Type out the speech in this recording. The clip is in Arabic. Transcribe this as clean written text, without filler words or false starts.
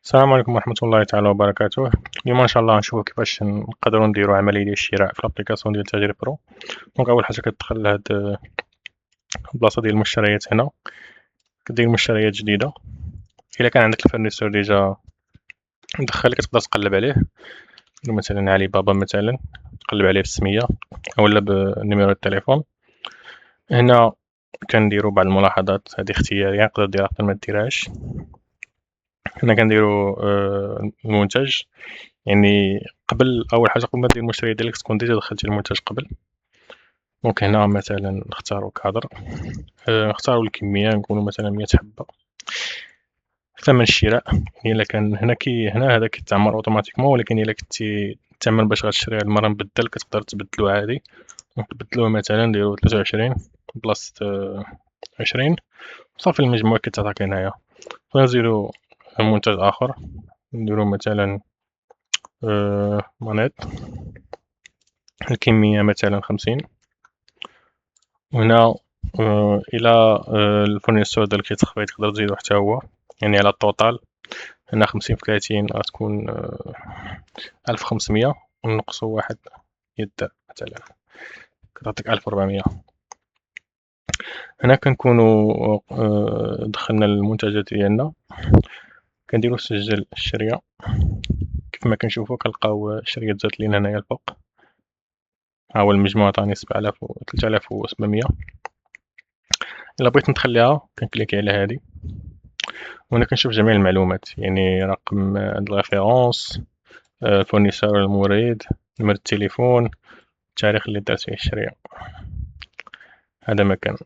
السلام عليكم ورحمة الله تعالى وبركاته. اليوم إن شاء الله غنشوفو كيفاش نقدروا نديروا عملية ديال الشراء في الأبليكاسيون ديال تاجر برو. دونك أول حاجة كتدخل لهاد البلاصة ديال المشتريات هنا، كدير مشتريات جديدة. إلا كان عندك الفورنيسور ديجا مدخل كتقدر تقلب عليه، مثلا علي بابا مثلا تقلب عليه بالسمية أولا بنيميرو التليفون. هنا كنديروا بعض الملاحظات، هذه اختيارية نقدر ديرها نقدر مديرهاش. هنا كنديروا المنتج، يعني أول حاجة قبل ما دير المشتري ديالك تكون ديجا دخلتي المنتج قبل. دونك هنا مثلا نختاروا كادر، نختاروا الكمية نقولوا مثلا 100 حبة. ثمن الشراء، إلا كان هنا هذا كيتعمر اوتوماتيكمون، ولكن إلا كنتي تعمل باش غتشري هاد المرة مبدل كتقدر تبدلو عادي. دونك تبدلوه مثلا نديرو 23 بلاصة 20 صافي. المجموع كيتعطاك هنايا. نزيدو منتج آخر، نديرو مثلا مانيت، الكمية مثلا 50. وهنا الى الفورنيسور ديالك يتخفى تقدر تزيدو حتى هو، يعني على الطوطال. هنا 50 في 30 غتكون 1500، ونقصو واحد يدار مثلا كتعطيك 1400. هنا كنكونو دخلنا المنتجات ديالنا، كنديرو سجل الشرية. كيف ما كنشوفو كنلقاو الشرية تزادت لينا هنايا الفوق، ها هو المجموع عطاني 3700. الا بغيت نخليها كنكليكي على هادي، وهنا كنشوف جميع المعلومات، يعني رقم الريفيرونس، الفورنيسور المورد، نمرة التليفون، التاريخ اللي دارت فيه الشرية. هذا مكان